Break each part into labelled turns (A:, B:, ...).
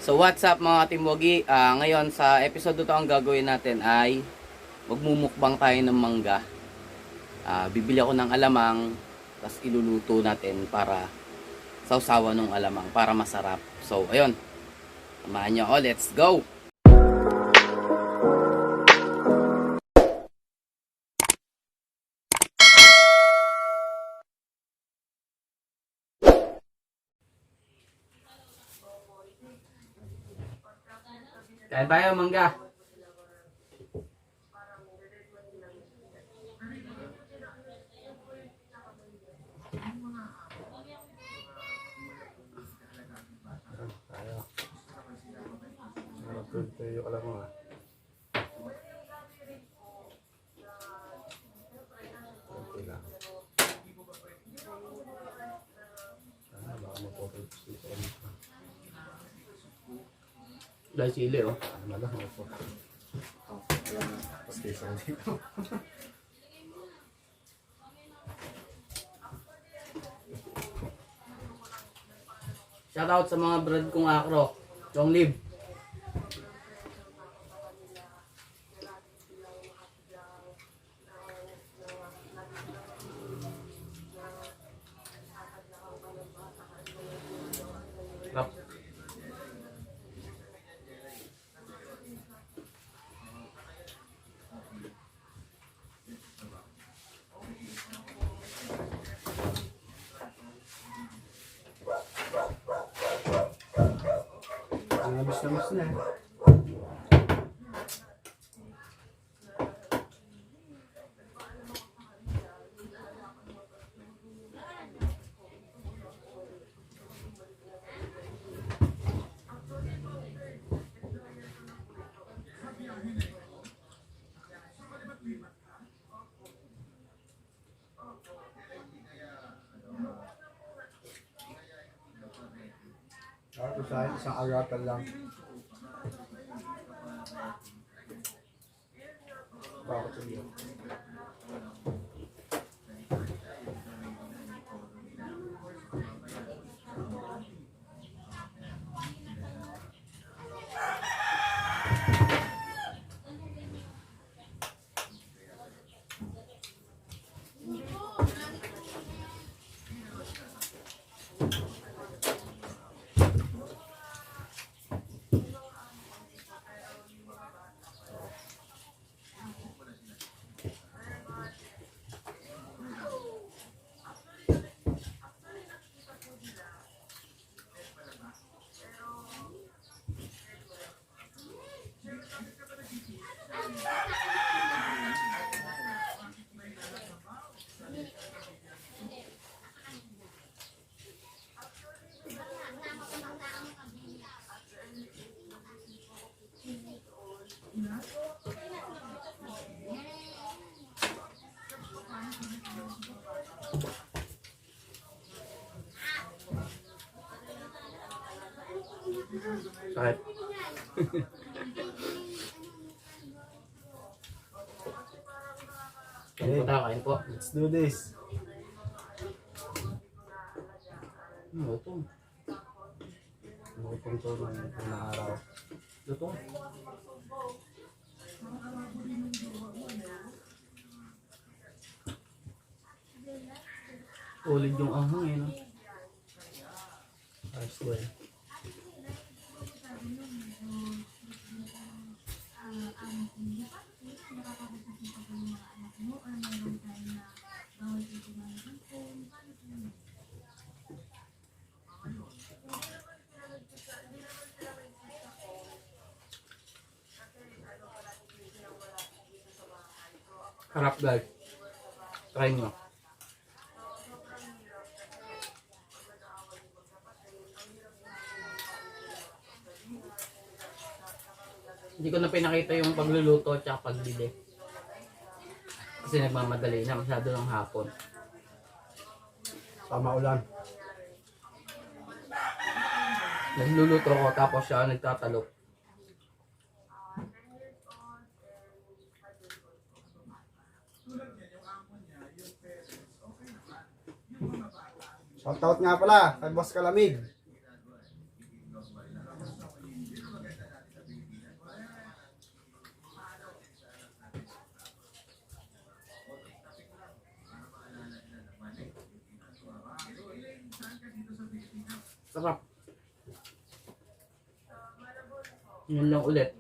A: So what's up mga Timbogi? Ngayon sa episode to ang gagawin natin ay magmumukbang tayo ng mangga. Bibili ako ng alamang, tapos iluluto natin para sausawan ng alamang para masarap. So ayun, samahan nyo ako, let's go! Kain tayo mangga.
B: Tayo ka lang mga. Okay lang. Baka mapapagpapos dito kami.
A: Dahil sili oh.
B: Ano lang ako. Paski sa dito.
A: Shoutout sa mga brad kong akro. Long live. Rap.
B: Ang nabis na. Ako sa akin, isang agatan lang. Bakit hindi?
A: Sakit. Kain po tayo, kain po.
B: Let's do this.
A: Lutong.
B: Lutong to ng araw.
A: Lutong. Ulit yung anghang eh, no?
B: Ayos ko eh.
A: Harap guys. Try nyo. Hindi ko na pinakita yung pagluluto at saka pagbili. Kasi nagmamadali na masyado ng hapon.
B: Tama ulan.
A: Nagluluto ko tapos siya nagtatalok.
B: Shoutout nga pala kay Boss Kalamig.
A: Sarap. Yun lang ulit.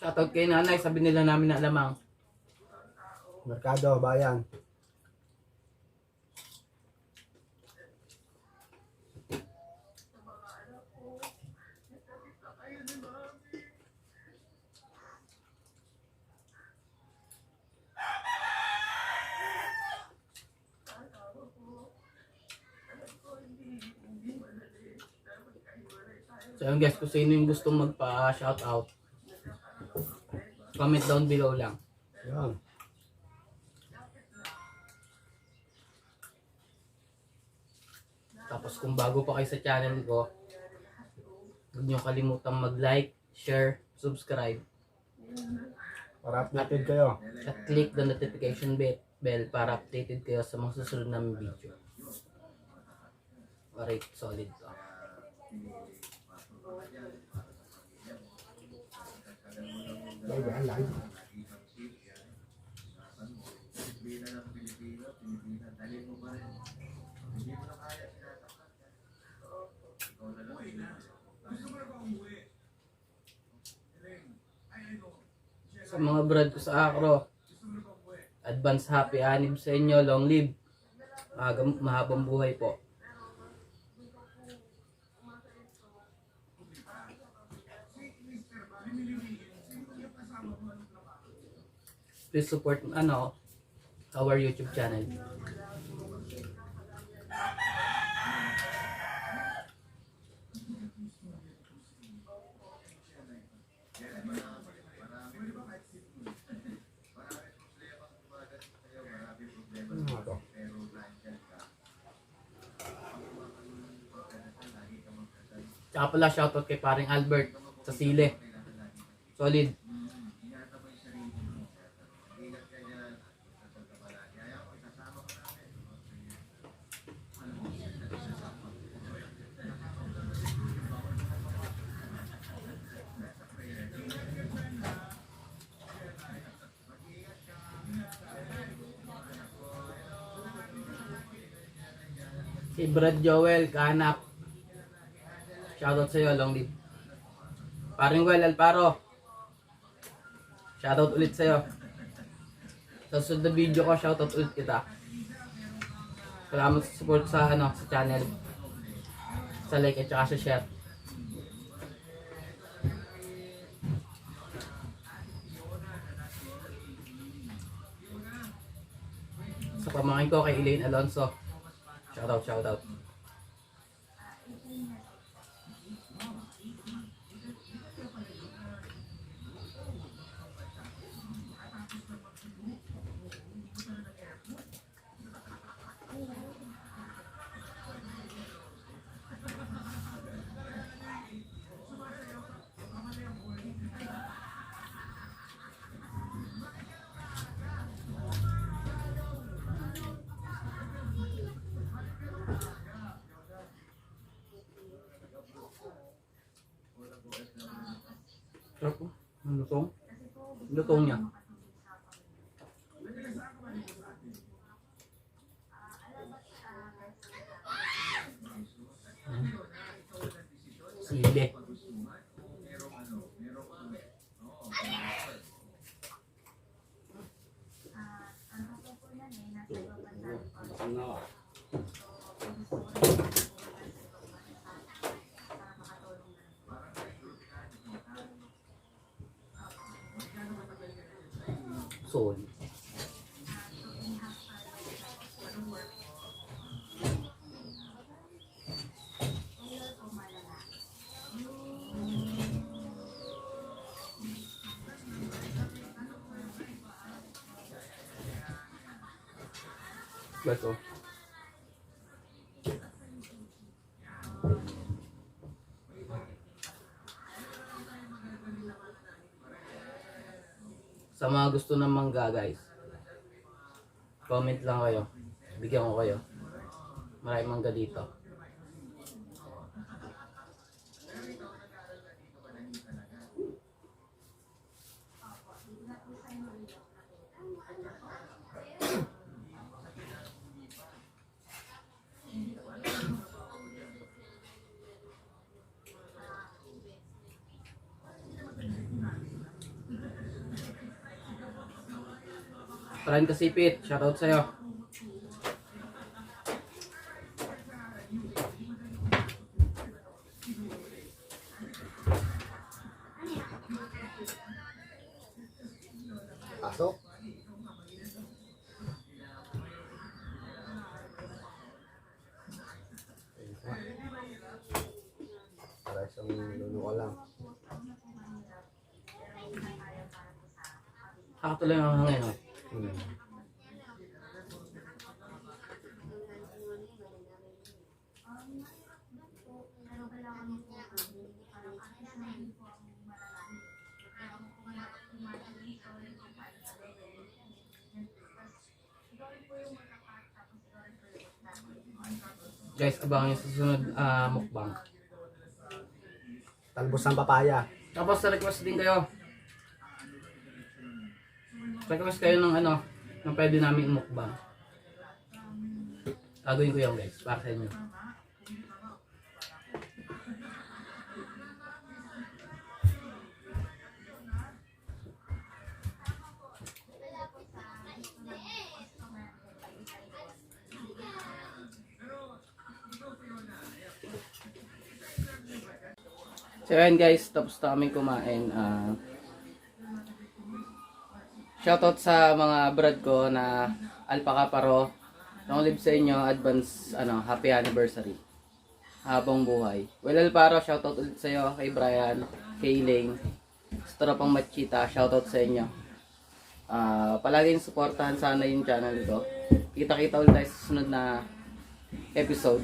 A: Shoutout kay nanay, sabi nila namin na alamang.
B: Merkado, bayan.
A: So yun guys, kung sino yung gustong magpa-shoutout, comment down below lang.
B: Yan.
A: Tapos kung bago pa kayo sa channel ko, huwag niyo kalimutang mag-like, share, subscribe,
B: Para updated kayo.
A: at click the notification bell para updated kayo sa mga susunod namin video. Alright, solid to.
B: Bayan, live.
A: Sa mga brad ko sa Acro, advance happy anib sa inyo, long live, mahabang buhay po. Please support our YouTube channel.
B: Ano nga to?
A: Tsaka pala shoutout kay paring Albert sa Sile. Solid. Si Brad Joel, kahanap. Shoutout sa'yo, long live. Paring Well Alparo. Shoutout ulit sa'yo. Sa susunod na video ko, shoutout ulit kita. Salamat sa support sa sa channel. Sa like at saka sa share. Sa pamangkin ko kay Elaine Alonso. Shoutout, shoutout. Sarap po. Ang lutong. Lutong niya. Sili. Solid. Guys, oh. Sa mga gusto ng mangga guys, comment lang kayo. Bigyan ko kayo. Maraming mangga dito. Tarayan Kasipit, shoutout sa'yo.
B: Pasok. Para isang luno lang.
A: Nakatuloy ang hangin. Oh. Guys, abangan yung susunod mukbang.
B: Talbos ng papaya.
A: Tapos request din kayo. Request kayo ng ano, ng pwede namin mukbang. Gagawin ko yan guys, para sa inyo. So yun guys, tapos na kami kumain. Shoutout sa mga brad ko na Alpaca Paro. Long live sa inyo, advance happy anniversary. Habang buhay. Well Alparo, shoutout ulit sa iyo, kay Brian, kay Elaine, sa tropang Machita, shoutout sa inyo. Palaging suportahan sana yung channel ko. Kita-kita ulit tayo sa susunod na episode.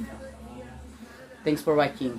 A: Thanks for watching.